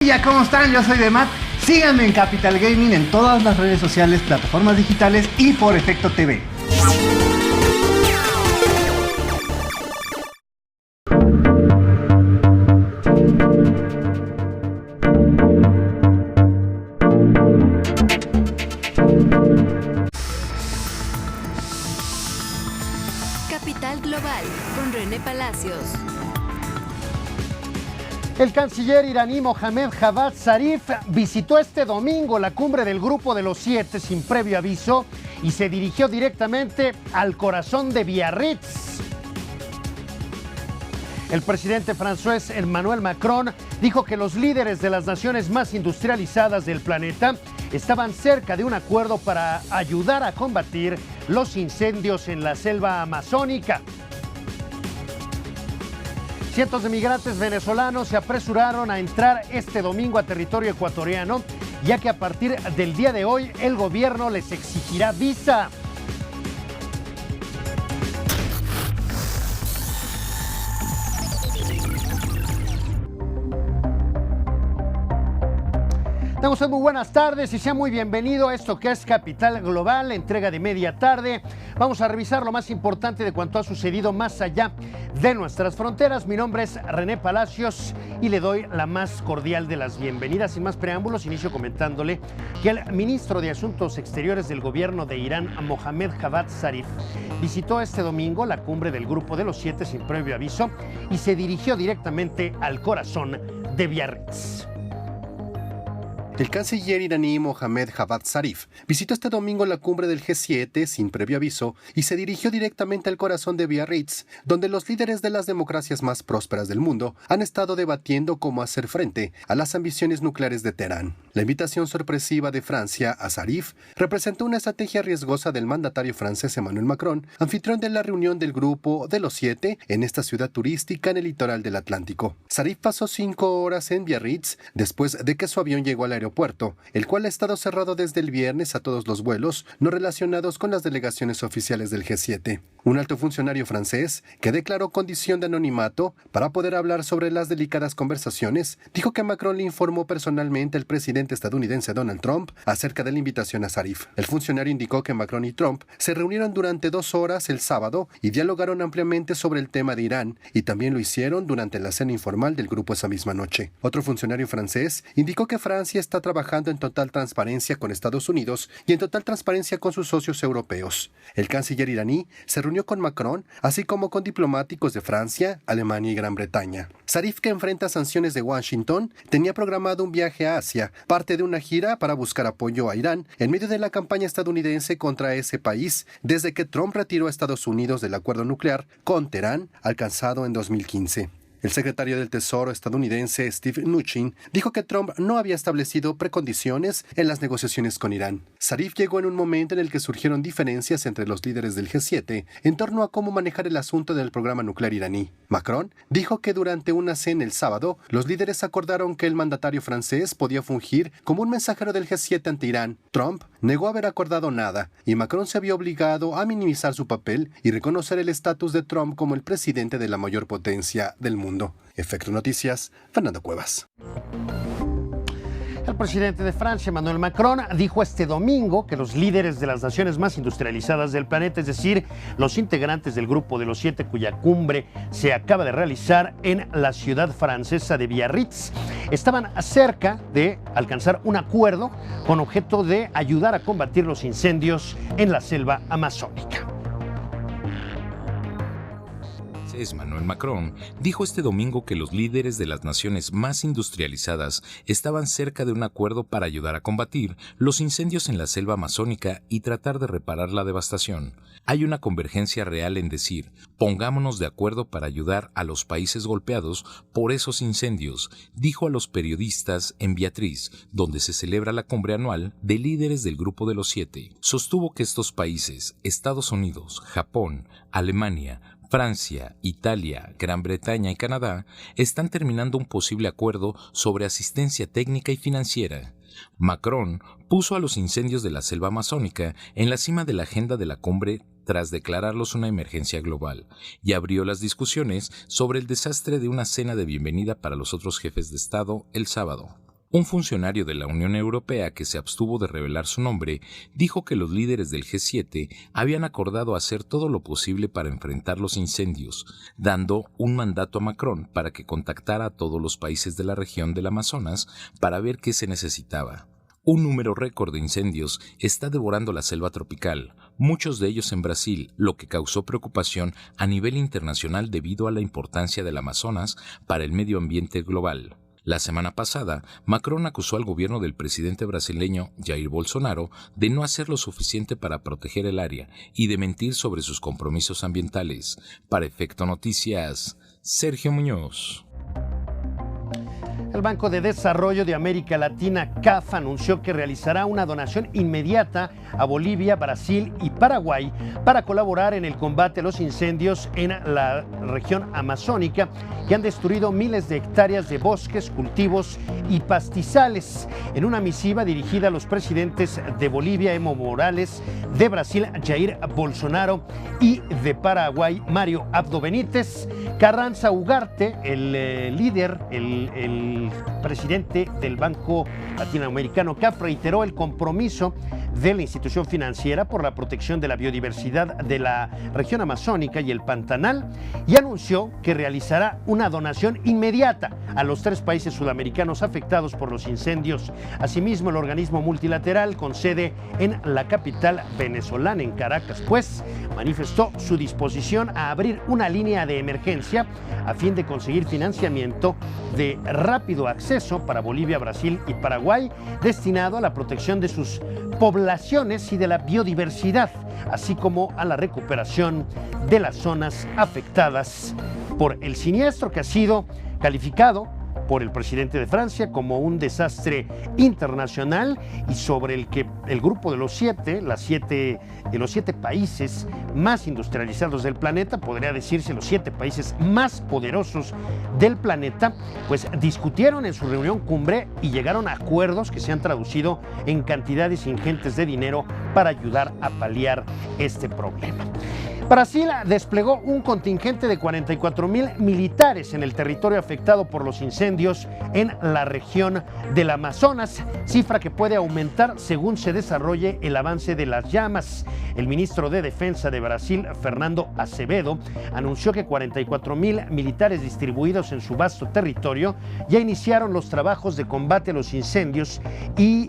Ya, ¿cómo están? Yo soy Demat. Síganme en Capital Gaming en todas las redes sociales, plataformas digitales y por Efecto TV. Capital Global con René Palacios. El canciller iraní Mohammad Javad Zarif visitó este domingo la cumbre del Grupo de los Siete sin previo aviso y se dirigió directamente al corazón de Biarritz. El presidente francés Emmanuel Macron dijo que los líderes de las naciones más industrializadas del planeta estaban cerca de un acuerdo para ayudar a combatir los incendios en la selva amazónica. Cientos de migrantes venezolanos se apresuraron a entrar este domingo a territorio ecuatoriano, ya que a partir del día de hoy el gobierno les exigirá visa. Tengan ustedes muy buenas tardes y sea muy bienvenido a esto que es Capital Global, entrega de media tarde. Vamos a revisar lo más importante de cuanto ha sucedido más allá de nuestras fronteras. Mi nombre es René Palacios y le doy la más cordial de las bienvenidas. Sin más preámbulos, inicio comentándole que el ministro de Asuntos Exteriores del gobierno de Irán, Mohammad Javad Zarif, visitó este domingo la cumbre del Grupo de los Siete sin previo aviso y se dirigió directamente al corazón de Biarritz. El canciller iraní Mohammad Javad Zarif visitó este domingo la cumbre del G7 sin previo aviso y se dirigió directamente al corazón de Biarritz, donde los líderes de las democracias más prósperas del mundo han estado debatiendo cómo hacer frente a las ambiciones nucleares de Teherán. La invitación sorpresiva de Francia a Zarif representó una estrategia riesgosa del mandatario francés Emmanuel Macron, anfitrión de la reunión del Grupo de los Siete en esta ciudad turística en el litoral del Atlántico. Zarif pasó 5 horas en Biarritz después de que su avión llegó al aeropuerto, el cual ha estado cerrado desde el viernes a todos los vuelos no relacionados con las delegaciones oficiales del G7. Un alto funcionario francés, que declaró condición de anonimato para poder hablar sobre las delicadas conversaciones, dijo que Macron le informó personalmente al presidente estadounidense Donald Trump acerca de la invitación a Zarif. El funcionario indicó que Macron y Trump se reunieron durante 2 horas el sábado y dialogaron ampliamente sobre el tema de Irán, y también lo hicieron durante la cena informal del grupo esa misma noche. Otro funcionario francés indicó que Francia está trabajando en total transparencia con Estados Unidos y en total transparencia con sus socios europeos. El canciller iraní se reunió con Macron, así como con diplomáticos de Francia, Alemania y Gran Bretaña. Zarif, que enfrenta sanciones de Washington, tenía programado un viaje a Asia, parte de una gira para buscar apoyo a Irán en medio de la campaña estadounidense contra ese país desde que Trump retiró a Estados Unidos del acuerdo nuclear con Teherán alcanzado en 2015. El secretario del Tesoro estadounidense Steve Mnuchin dijo que Trump no había establecido precondiciones en las negociaciones con Irán. Zarif llegó en un momento en el que surgieron diferencias entre los líderes del G7 en torno a cómo manejar el asunto del programa nuclear iraní. Macron dijo que durante una cena el sábado, los líderes acordaron que el mandatario francés podía fungir como un mensajero del G7 ante Irán. Trump negó haber acordado nada y Macron se vio obligado a minimizar su papel y reconocer el estatus de Trump como el presidente de la mayor potencia del mundo. Efecto Noticias, Fernando Cuevas. El presidente de Francia, Emmanuel Macron, dijo este domingo que los líderes de las naciones más industrializadas del planeta, es decir, los integrantes del Grupo de los Siete, cuya cumbre se acaba de realizar en la ciudad francesa de Biarritz, estaban cerca de alcanzar un acuerdo con objeto de ayudar a combatir los incendios en la selva amazónica. Emmanuel Macron dijo este domingo que los líderes de las naciones más industrializadas estaban cerca de un acuerdo para ayudar a combatir los incendios en la selva amazónica y tratar de reparar la devastación. Hay una convergencia real en decir, pongámonos de acuerdo para ayudar a los países golpeados por esos incendios, dijo a los periodistas en Biarritz, donde se celebra la cumbre anual de líderes del Grupo de los Siete. Sostuvo que estos países, Estados Unidos, Japón, Alemania, Francia, Italia, Gran Bretaña y Canadá están terminando un posible acuerdo sobre asistencia técnica y financiera. Macron puso a los incendios de la selva amazónica en la cima de la agenda de la cumbre tras declararlos una emergencia global y abrió las discusiones sobre el desastre de una cena de bienvenida para los otros jefes de Estado el sábado. Un funcionario de la Unión Europea que se abstuvo de revelar su nombre dijo que los líderes del G7 habían acordado hacer todo lo posible para enfrentar los incendios, dando un mandato a Macron para que contactara a todos los países de la región del Amazonas para ver qué se necesitaba. Un número récord de incendios está devorando la selva tropical, muchos de ellos en Brasil, lo que causó preocupación a nivel internacional debido a la importancia del Amazonas para el medio ambiente global. La semana pasada, Macron acusó al gobierno del presidente brasileño Jair Bolsonaro de no hacer lo suficiente para proteger el área y de mentir sobre sus compromisos ambientales. Para Efecto Noticias, Sergio Muñoz. El Banco de Desarrollo de América Latina, CAF, anunció que realizará una donación inmediata a Bolivia, Brasil y Paraguay para colaborar en el combate a los incendios en la región amazónica que han destruido miles de hectáreas de bosques, cultivos y pastizales. En una misiva dirigida a los presidentes de Bolivia, Evo Morales, de Brasil, Jair Bolsonaro, y de Paraguay, Mario Abdo Benítez, Carranza Ugarte, el líder, el presidente del Banco Latinoamericano CAF, reiteró el compromiso de la institución financiera por la protección de la biodiversidad de la región amazónica y el Pantanal, y anunció que realizará una donación inmediata a los 3 países sudamericanos afectados por los incendios. Asimismo, el organismo multilateral con sede en la capital venezolana, en Caracas, pues manifestó su disposición a abrir una línea de emergencia a fin de conseguir financiamiento de rápido acceso para Bolivia, Brasil y Paraguay, destinado a la protección de sus poblaciones y de la biodiversidad, así como a la recuperación de las zonas afectadas por el siniestro, que ha sido calificado por el presidente de Francia como un desastre internacional y sobre el que el grupo de los 7 países más industrializados del planeta, podría decirse los 7 países más poderosos del planeta, pues discutieron en su reunión cumbre y llegaron a acuerdos que se han traducido en cantidades ingentes de dinero para ayudar a paliar este problema. Brasil desplegó un contingente de 44,000 militares en el territorio afectado por los incendios en la región del Amazonas, cifra que puede aumentar según se desarrolle el avance de las llamas. El ministro de Defensa de Brasil, Fernando Azevedo, anunció que 44,000 militares distribuidos en su vasto territorio ya iniciaron los trabajos de combate a los incendios y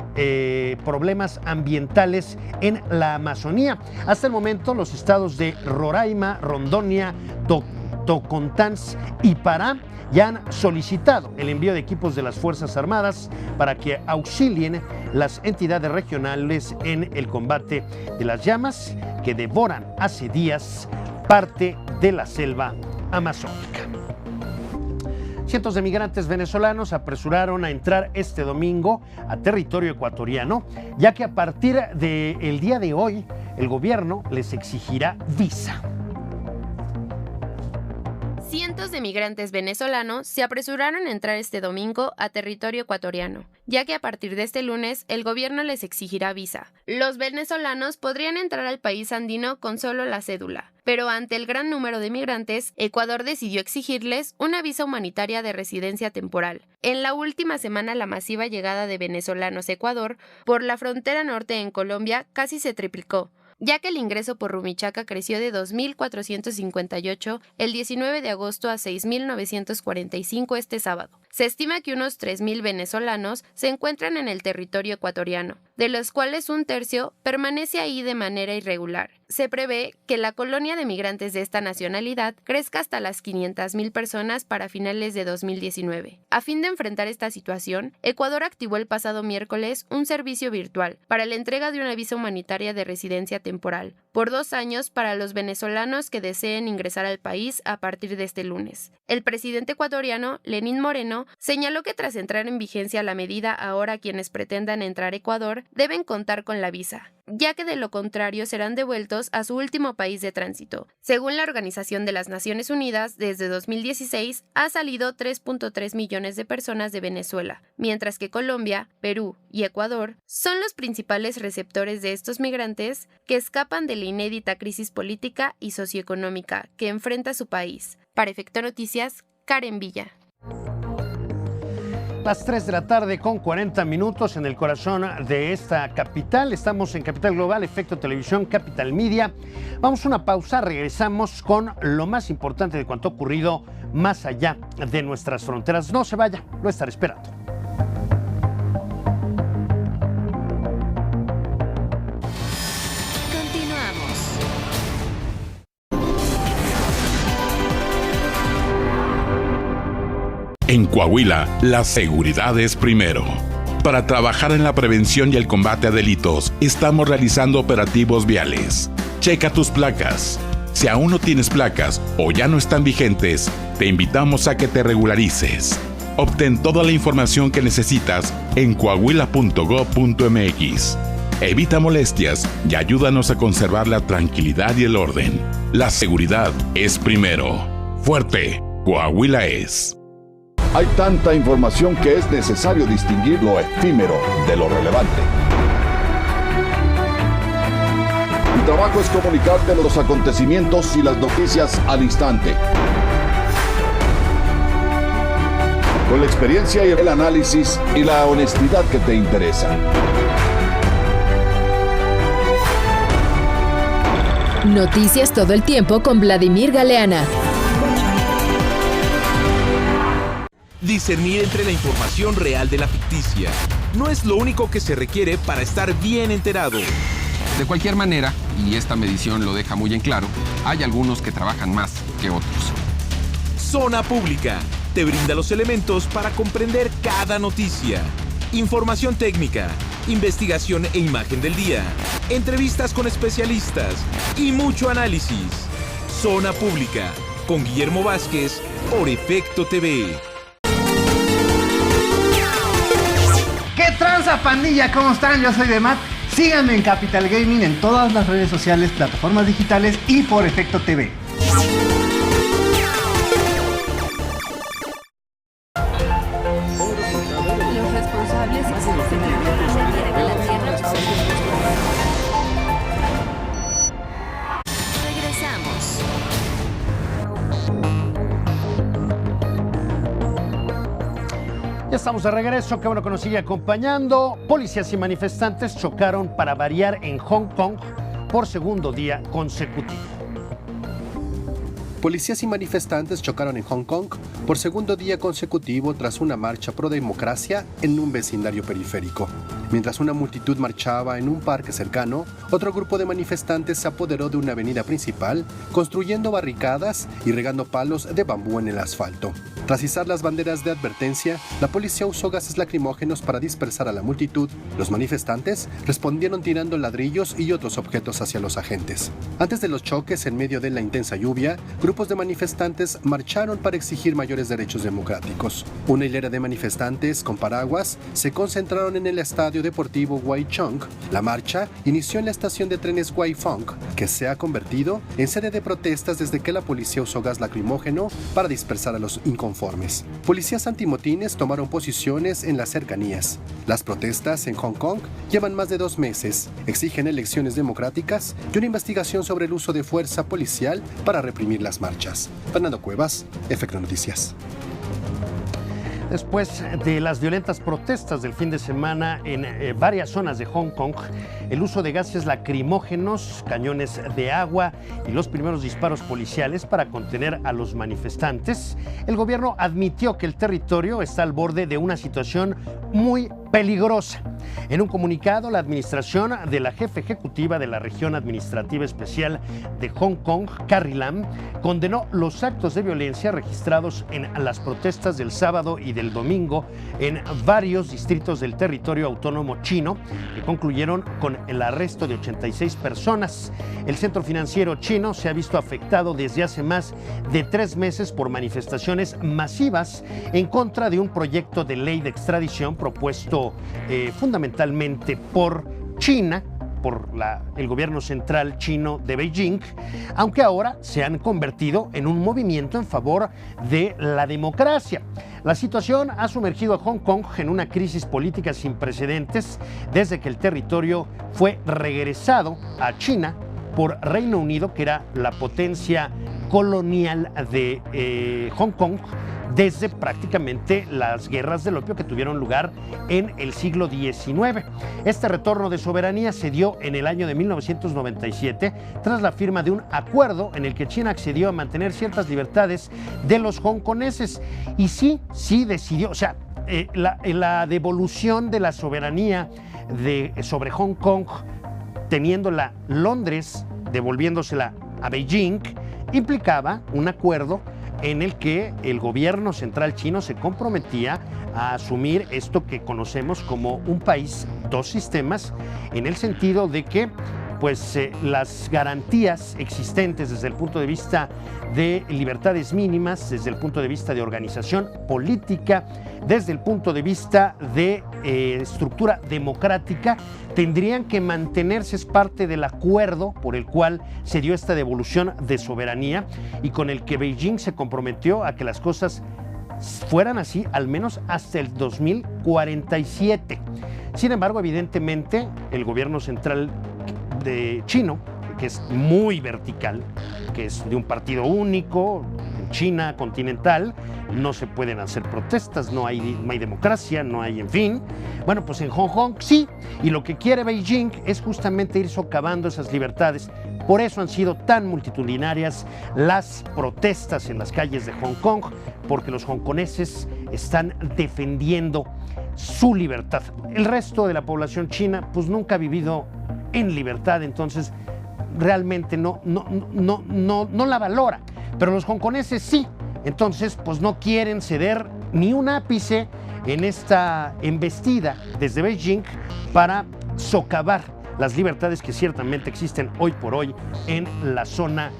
problemas ambientales en la Amazonía. Hasta el momento, los estados de Roraima, Rondônia, Tocantins y Pará ya han solicitado el envío de equipos de las Fuerzas Armadas para que auxilien las entidades regionales en el combate de las llamas que devoran hace días parte de la selva amazónica. Cientos de migrantes venezolanos apresuraron a entrar este domingo a territorio ecuatoriano, ya que a partir del día de hoy el gobierno les exigirá visa. Cientos de migrantes venezolanos se apresuraron a entrar este domingo a territorio ecuatoriano, ya que a partir de este lunes el gobierno les exigirá visa. Los venezolanos podrían entrar al país andino con solo la cédula, pero ante el gran número de migrantes, Ecuador decidió exigirles una visa humanitaria de residencia temporal. En la última semana, la masiva llegada de venezolanos a Ecuador por la frontera norte en Colombia casi se triplicó, ya que el ingreso por Rumichaca creció de 2.458 el 19 de agosto a 6.945 este sábado. Se estima que unos 3.000 venezolanos se encuentran en el territorio ecuatoriano, de los cuales un tercio permanece ahí de manera irregular. Se prevé que la colonia de migrantes de esta nacionalidad crezca hasta las 500.000 personas para finales de 2019. A fin de enfrentar esta situación, Ecuador activó el pasado miércoles un servicio virtual para la entrega de una visa humanitaria de residencia temporal por 2 años para los venezolanos que deseen ingresar al país a partir de este lunes. El presidente ecuatoriano, Lenín Moreno, señaló que tras entrar en vigencia la medida, ahora quienes pretendan entrar a Ecuador deben contar con la visa, ya que de lo contrario serán devueltos a su último país de tránsito. Según la Organización de las Naciones Unidas, desde 2016 ha salido 3.3 millones de personas de Venezuela, mientras que Colombia, Perú y Ecuador son los principales receptores de estos migrantes que escapan de la inédita crisis política y socioeconómica que enfrenta su país. Para Efecto Noticias, Karen Villa. Las 3 de la tarde con 40 minutos en el corazón de esta capital. Estamos en Capital Global, Efecto Televisión, Capital Media. Vamos a una pausa, regresamos con lo más importante de cuanto ha ocurrido más allá de nuestras fronteras. No se vaya, lo estaré esperando. En Coahuila, la seguridad es primero. Para trabajar en la prevención y el combate a delitos, estamos realizando operativos viales. Checa tus placas. Si aún no tienes placas o ya no están vigentes, te invitamos a que te regularices. Obtén toda la información que necesitas en coahuila.gov.mx. Evita molestias y ayúdanos a conservar la tranquilidad y el orden. La seguridad es primero. Fuerte, Coahuila es. Hay tanta información que es necesario distinguir lo efímero de lo relevante. Mi trabajo es comunicarte los acontecimientos y las noticias al instante. Con la experiencia y el análisis y la honestidad que te interesan. Noticias todo el tiempo con Vladimir Galeana. Discernir entre la información real de la ficticia no es lo único que se requiere para estar bien enterado. De cualquier manera, y esta medición lo deja muy en claro, hay algunos que trabajan más que otros. Zona Pública te brinda los elementos para comprender cada noticia. Información técnica, investigación e imagen del día, entrevistas con especialistas y mucho análisis. Zona Pública, con Guillermo Vázquez, por Efecto TV. ¿Qué tranza, pandilla? ¿Cómo están? Yo soy Demat. Síganme en Capital Gaming en todas las redes sociales, plataformas digitales y por Efecto TV. Los responsables regresamos. Ya estamos de regreso, qué bueno que nos sigue acompañando. Policías y manifestantes chocaron para variar en Hong Kong por segundo día consecutivo. Policías y manifestantes chocaron en Hong Kong por segundo día consecutivo tras una marcha pro democracia en un vecindario periférico. Mientras una multitud marchaba en un parque cercano, otro grupo de manifestantes se apoderó de una avenida principal, construyendo barricadas y regando palos de bambú en el asfalto. Tras izar las banderas de advertencia, la policía usó gases lacrimógenos para dispersar a la multitud. Los manifestantes respondieron tirando ladrillos y otros objetos hacia los agentes. Antes de los choques, en medio de la intensa lluvia, grupos de manifestantes marcharon para exigir mayores derechos democráticos. Una hilera de manifestantes con paraguas se concentraron en el estadio deportivo Wai Chung. La marcha inició en la estación de trenes Wai Fong, que se ha convertido en sede de protestas desde que la policía usó gas lacrimógeno para dispersar a los inconformes. Policías antimotines tomaron posiciones en las cercanías. Las protestas en Hong Kong llevan más de 2 meses, exigen elecciones democráticas y una investigación sobre el uso de fuerza policial para reprimir las marchas. Fernando Cuevas, Efecto Noticias. Después de las violentas protestas del fin de semana en varias zonas de Hong Kong, el uso de gases lacrimógenos, cañones de agua y los primeros disparos policiales para contener a los manifestantes, el gobierno admitió que el territorio está al borde de una situación muy peligrosa. En un comunicado, la administración de la jefa ejecutiva de la región administrativa especial de Hong Kong, Carrie Lam, condenó los actos de violencia registrados en las protestas del sábado y del domingo en varios distritos del territorio autónomo chino, que concluyeron con el arresto de 86 personas. El centro financiero chino se ha visto afectado desde hace más de 3 meses por manifestaciones masivas en contra de un proyecto de ley de extradición propuesto fundamentalmente por China, por el gobierno central chino de Beijing, aunque ahora se han convertido en un movimiento en favor de la democracia. La situación ha sumergido a Hong Kong en una crisis política sin precedentes desde que el territorio fue regresado a China por Reino Unido, que era la potencia colonial de Hong Kong desde prácticamente las guerras del opio que tuvieron lugar en el siglo XIX. Este retorno de soberanía se dio en el año de 1997 tras la firma de un acuerdo en el que China accedió a mantener ciertas libertades de los hongkoneses y sí decidió, o sea, la devolución de la soberanía sobre Hong Kong, teniéndola Londres, devolviéndosela a Beijing, implicaba un acuerdo en el que el gobierno central chino se comprometía a asumir esto que conocemos como un país, dos sistemas, en el sentido de que las garantías existentes desde el punto de vista de libertades mínimas, desde el punto de vista de organización política, desde el punto de vista de estructura democrática, tendrían que mantenerse. Es parte del acuerdo por el cual se dio esta devolución de soberanía y con el que Beijing se comprometió a que las cosas fueran así al menos hasta el 2047. Sin embargo, evidentemente, el gobierno central de chino, que es muy vertical, que es de un partido único, en China continental, no se pueden hacer protestas, no hay democracia, no hay, en fin. Bueno, pues en Hong Kong sí, y lo que quiere Beijing es justamente ir socavando esas libertades. Por eso han sido tan multitudinarias las protestas en las calles de Hong Kong, porque los hongkoneses están defendiendo su libertad. El resto de la población china pues nunca ha vivido en libertad, entonces realmente no la valora, pero los hongkoneses sí, entonces pues no quieren ceder ni un ápice en esta embestida desde Beijing para socavar las libertades que ciertamente existen hoy por hoy en la zona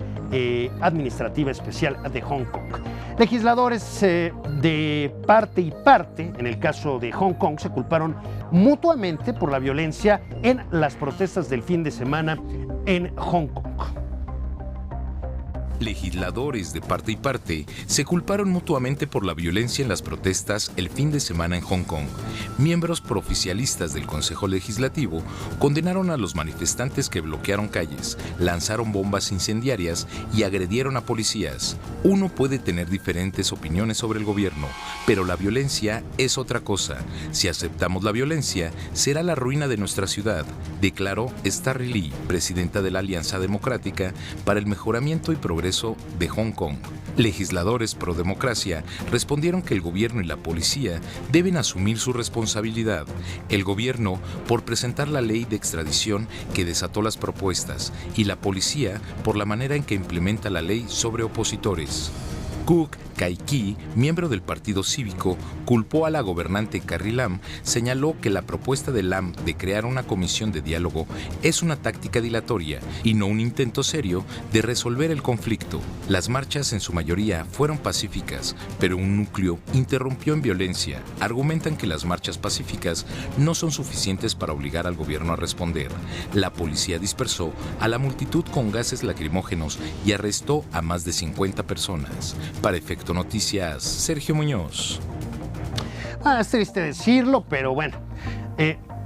administrativa especial de Hong Kong. Legisladores de parte y parte, en el caso de Hong Kong, se culparon mutuamente por la violencia en las protestas del fin de semana en Hong Kong. Legisladores de parte y parte se culparon mutuamente por la violencia en las protestas el fin de semana en Hong Kong. Miembros prooficialistas del Consejo Legislativo condenaron a los manifestantes que bloquearon calles, lanzaron bombas incendiarias y agredieron a policías. Uno puede tener diferentes opiniones sobre el gobierno, pero la violencia es otra cosa. Si aceptamos la violencia, será la ruina de nuestra ciudad, declaró Starry Lee, presidenta de la Alianza Democrática para el Mejoramiento y Progreso de Hong Kong. Legisladores pro democracia respondieron que el gobierno y la policía deben asumir su responsabilidad. El gobierno por presentar la ley de extradición que desató las propuestas y la policía por la manera en que implementa la ley sobre opositores. Kuk Kai-ki, miembro del Partido Cívico, culpó a la gobernante Carrie Lam, señaló que la propuesta de Lam de crear una comisión de diálogo es una táctica dilatoria y no un intento serio de resolver el conflicto. Las marchas en su mayoría fueron pacíficas, pero un núcleo interrumpió en violencia. Argumentan que las marchas pacíficas no son suficientes para obligar al gobierno a responder. La policía dispersó a la multitud con gases lacrimógenos y arrestó a más de 50 personas. Para Efecto Noticias, Sergio Muñoz. Es triste decirlo, pero bueno,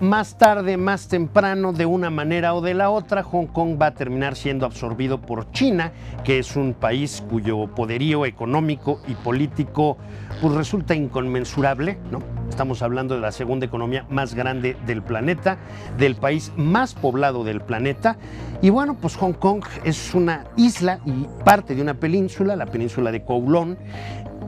más tarde, más temprano, de una manera o de la otra, Hong Kong va a terminar siendo absorbido por China, que es un país cuyo poderío económico y político pues resulta inconmensurable, ¿no? Estamos hablando de la segunda economía más grande del planeta, del país más poblado del planeta. Y bueno, pues Hong Kong es una isla y parte de una península, la península de Kowloon.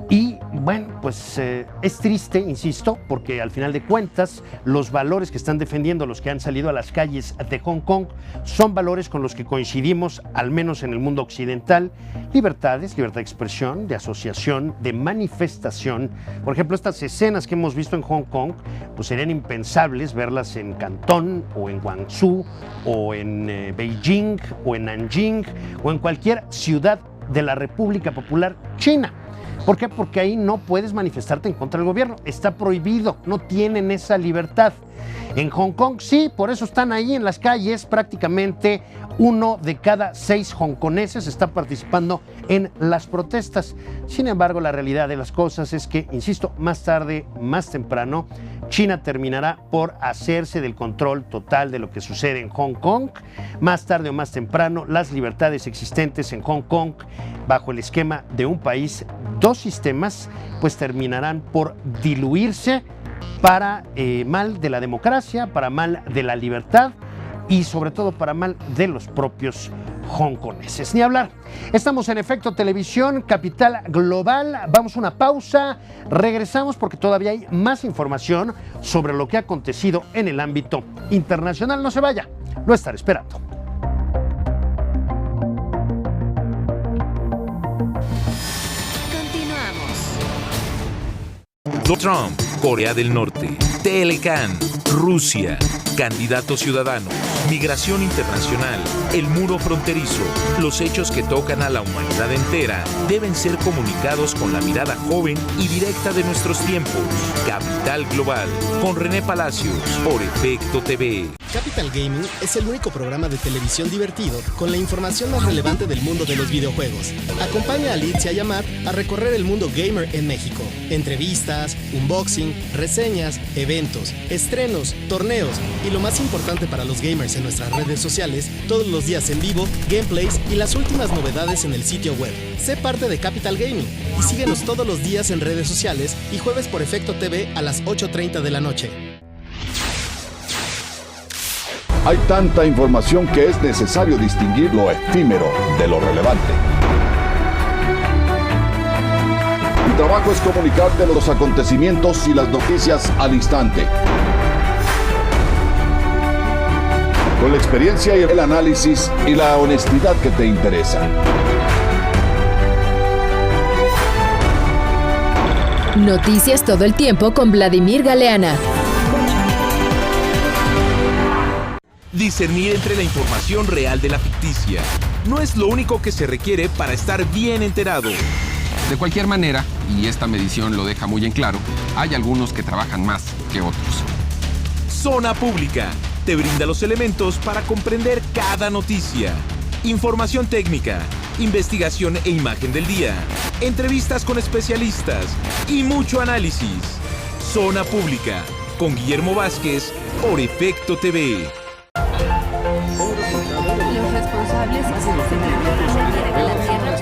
Y bueno, pues es triste, insisto, porque al final de cuentas los valores que están defendiendo los que han salido a las calles de Hong Kong son valores con los que coincidimos, al menos en el mundo occidental. Libertades, libertad de expresión, de asociación, de manifestación. Por ejemplo, estas escenas que hemos visto en Hong Kong, pues serían impensables verlas en Cantón o en Guangzhou o en Beijing o en Nanjing o en cualquier ciudad de la República Popular China. ¿Por qué? Porque ahí no puedes manifestarte en contra del gobierno. Está prohibido, no tienen esa libertad. en Hong Kong. Sí, por eso están ahí en las calles. Prácticamente 1 de cada 6 hongkoneses está participando en las protestas. Sin embargo, la realidad de las cosas es que, insisto, más tarde, más temprano, China terminará por hacerse del control total de lo que sucede en Hong Kong. Más tarde o más temprano, las libertades existentes en Hong Kong, bajo el esquema de un país, 2 sistemas, pues terminarán por diluirse para mal de la democracia, para mal de la libertad y sobre todo para mal de los propios hongkoneses. Ni hablar. Estamos en Efecto Televisión, Capital Global. Vamos a una pausa. Regresamos porque todavía hay más información sobre lo que ha acontecido en el ámbito internacional. No se vaya, lo estaré esperando. Donald Trump, Corea del Norte, Telecan, Rusia, candidatos ciudadanos, migración internacional, el muro fronterizo, los hechos que tocan a la humanidad entera deben ser comunicados con la mirada joven y directa de nuestros tiempos. Capital Global, con René Palacios, por Efecto TV. Capital Gaming es el único programa de televisión divertido con la información más relevante del mundo de los videojuegos. Acompaña a Liz y a Yamat a recorrer el mundo gamer en México. Entrevistas, unboxing, reseñas, eventos, estrenos, torneos y lo más importante para los gamers en nuestras redes sociales, todos los días en vivo, gameplays y las últimas novedades en el sitio web. Sé parte de Capital Gaming y síguenos todos los días en redes sociales y jueves por Efecto TV a las 8:30 de la noche. Hay tanta información que es necesario distinguir lo efímero de lo relevante. Mi trabajo es comunicarte los acontecimientos y las noticias al instante. Con la experiencia y el análisis y la honestidad que te interesan. Noticias todo el tiempo con Vladimir Galeana. Discernir entre la información real de la ficticia no es lo único que se requiere para estar bien enterado. De cualquier manera, y esta medición lo deja muy en claro, hay algunos que trabajan más que otros. Zona Pública te brinda los elementos para comprender cada noticia. Información técnica, investigación e imagen del día, entrevistas con especialistas y mucho análisis. Zona Pública, con Guillermo Vázquez, por Efecto TV. Los responsables de la Tierra.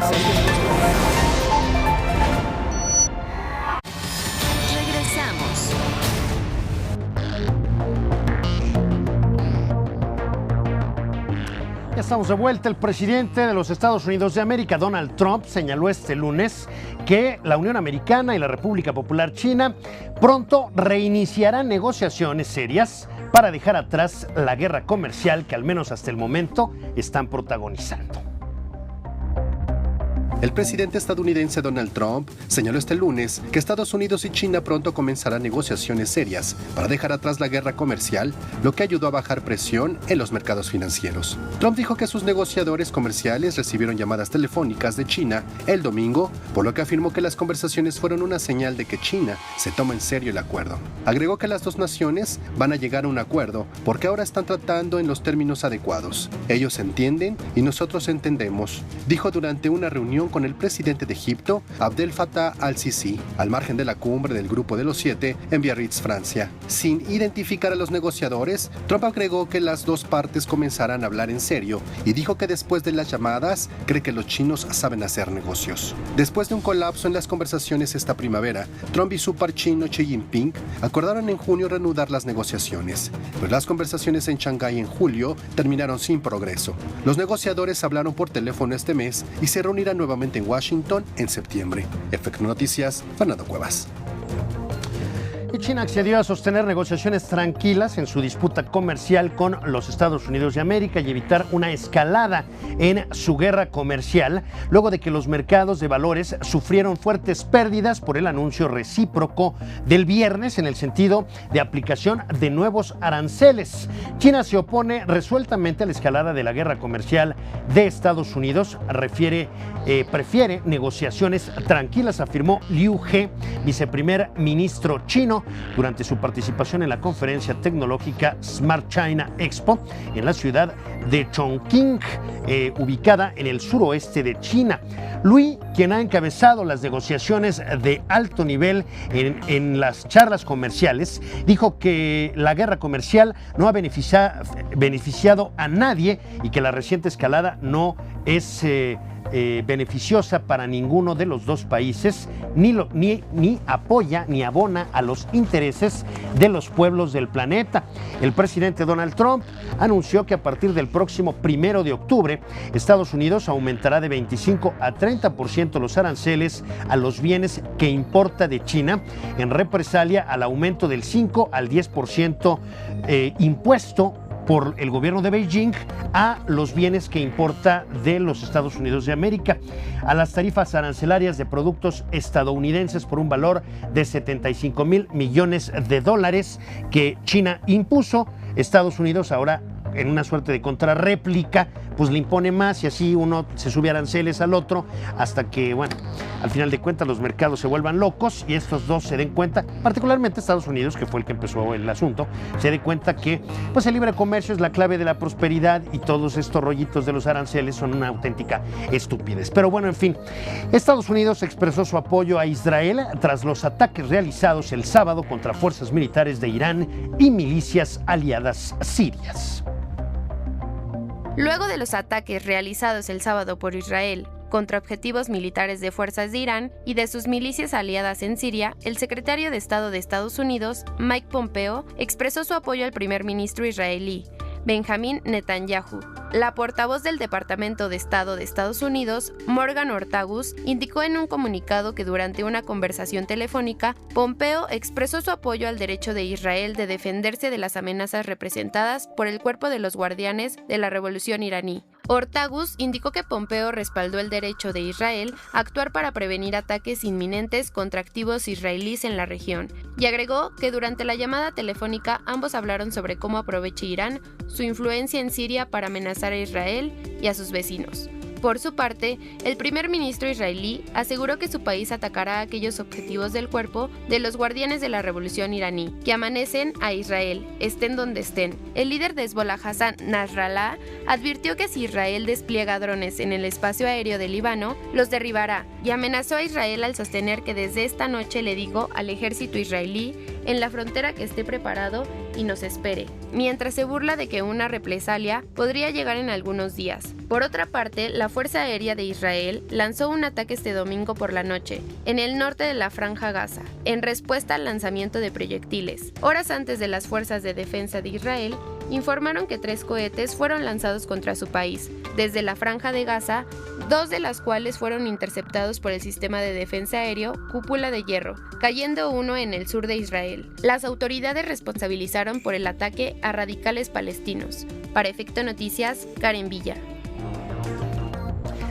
Regresamos. Ya estamos de vuelta. El presidente de los Estados Unidos de América, Donald Trump, señaló este lunes que la Unión Americana y la República Popular China pronto reiniciarán negociaciones serias para dejar atrás la guerra comercial que al menos hasta el momento están protagonizando. El presidente estadounidense Donald Trump señaló este lunes que Estados Unidos y China pronto comenzarán negociaciones serias para dejar atrás la guerra comercial, lo que ayudó a bajar presión en los mercados financieros. Trump dijo que sus negociadores comerciales recibieron llamadas telefónicas de China el domingo, por lo que afirmó que las conversaciones fueron una señal de que China se toma en serio el acuerdo. Agregó que las dos naciones van a llegar a un acuerdo porque ahora están tratando en los términos adecuados. Ellos entienden y nosotros entendemos, dijo durante una reunión con el presidente de Egipto, Abdel Fattah al-Sisi, al margen de la cumbre del Grupo de los 7 en Biarritz, Francia. Sin identificar a los negociadores, Trump agregó que las dos partes comenzarán a hablar en serio y dijo que después de las llamadas, cree que los chinos saben hacer negocios. Después de un colapso en las conversaciones esta primavera, Trump y su par chino Xi Jinping acordaron en junio reanudar las negociaciones, pues las conversaciones en Shanghái en julio terminaron sin progreso. Los negociadores hablaron por teléfono este mes y se reunirán nuevamente en Washington en septiembre. Efecto Noticias, Fernando Cuevas. Y China accedió a sostener negociaciones tranquilas en su disputa comercial con los Estados Unidos de América y evitar una escalada en su guerra comercial, luego de que los mercados de valores sufrieron fuertes pérdidas por el anuncio recíproco del viernes en el sentido de aplicación de nuevos aranceles. China se opone resueltamente a la escalada de la guerra comercial de Estados Unidos, prefiere negociaciones tranquilas, afirmó Liu He, viceprimer ministro chino, durante su participación en la conferencia tecnológica Smart China Expo en la ciudad de Chongqing, ubicada en el suroeste de China. Liu, quien ha encabezado las negociaciones de alto nivel en las charlas comerciales, dijo que la guerra comercial no ha beneficiado a nadie y que la reciente escalada no es beneficiosa para ninguno de los dos países, ni apoya ni abona a los intereses de los pueblos del planeta. El presidente Donald Trump anunció que a partir del próximo 1 de octubre, Estados Unidos aumentará de 25 a 30% los aranceles a los bienes que importa de China, en represalia al aumento del 5 al 10% impuesto por el gobierno de Beijing a los bienes que importa de los Estados Unidos de América, a las tarifas arancelarias de productos estadounidenses por un valor de $75,000 millones que China impuso. Estados Unidos ahora, en una suerte de contrarréplica, pues le impone más y así uno se sube aranceles al otro hasta que, bueno, al final de cuentas los mercados se vuelvan locos y estos dos se den cuenta, particularmente Estados Unidos, que fue el que empezó el asunto, se dé cuenta que pues el libre comercio es la clave de la prosperidad y todos estos rollitos de los aranceles son una auténtica estupidez. Pero bueno, en fin, Estados Unidos expresó su apoyo a Israel tras los ataques realizados el sábado contra fuerzas militares de Irán y milicias aliadas sirias. Luego de los ataques realizados el sábado por Israel contra objetivos militares de fuerzas de Irán y de sus milicias aliadas en Siria, el secretario de Estado de Estados Unidos, Mike Pompeo, expresó su apoyo al primer ministro israelí, Benjamin Netanyahu. La portavoz del Departamento de Estado de Estados Unidos, Morgan Ortagus, indicó en un comunicado que durante una conversación telefónica, Pompeo expresó su apoyo al derecho de Israel de defenderse de las amenazas representadas por el Cuerpo de los Guardianes de la Revolución iraní. Ortagus indicó que Pompeo respaldó el derecho de Israel a actuar para prevenir ataques inminentes contra activos israelíes en la región, y agregó que durante la llamada telefónica ambos hablaron sobre cómo aprovecha Irán su influencia en Siria para amenazar a Israel y a sus vecinos. Por su parte, el primer ministro israelí aseguró que su país atacará a aquellos objetivos del Cuerpo de los Guardianes de la Revolución iraní que amanecen a Israel, estén donde estén. El líder de Hezbollah, Hassan Nasrallah, advirtió que si Israel despliega drones en el espacio aéreo del Líbano, los derribará, y amenazó a Israel al sostener que desde esta noche le digo al ejército israelí en la frontera que esté preparado y nos espere, mientras se burla de que una represalia podría llegar en algunos días. Por otra parte, la Fuerza Aérea de Israel lanzó un ataque este domingo por la noche, en el norte de la Franja Gaza, en respuesta al lanzamiento de proyectiles. Horas antes de las Fuerzas de Defensa de Israel informaron que 3 cohetes fueron lanzados contra su país, desde la Franja de Gaza, 2 de las cuales fueron interceptados por el sistema de defensa aéreo Cúpula de Hierro, cayendo uno en el sur de Israel. Las autoridades responsabilizaron por el ataque a radicales palestinos. Para Efecto Noticias, Karen Villa.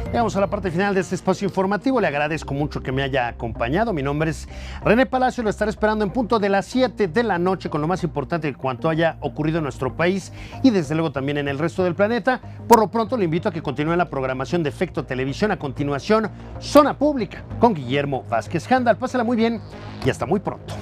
Llegamos a la parte final de este espacio informativo. Le agradezco mucho que me haya acompañado. Mi nombre es René Palacio. Lo estaré esperando en punto de las 7 de la noche con lo más importante de cuanto haya ocurrido en nuestro país y desde luego también en el resto del planeta. Por lo pronto le invito a que continúe la programación de Efecto Televisión. A continuación, Zona Pública con Guillermo Vázquez Handal. Pásala muy bien y hasta muy pronto.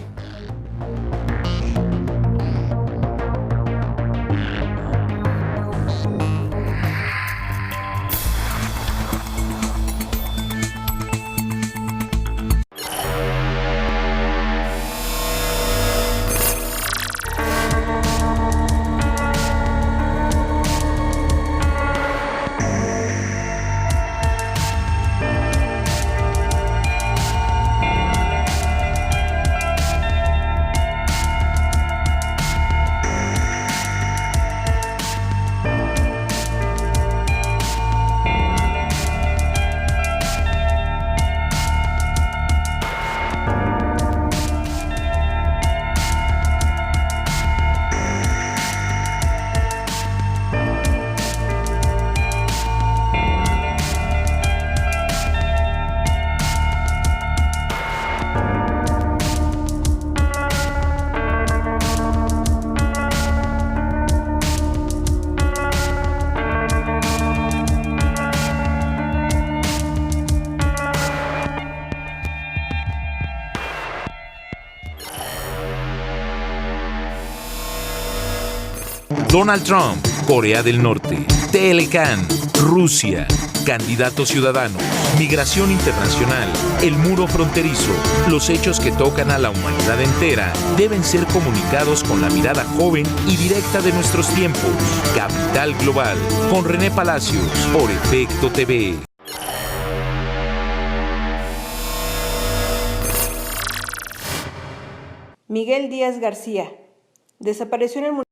Donald Trump, Corea del Norte. Telecan, Rusia. Candidatos ciudadanos. Migración internacional. El muro fronterizo. Los hechos que tocan a la humanidad entera deben ser comunicados con la mirada joven y directa de nuestros tiempos. Capital Global. Con René Palacios. Por Efecto TV. Miguel Díaz García desapareció en el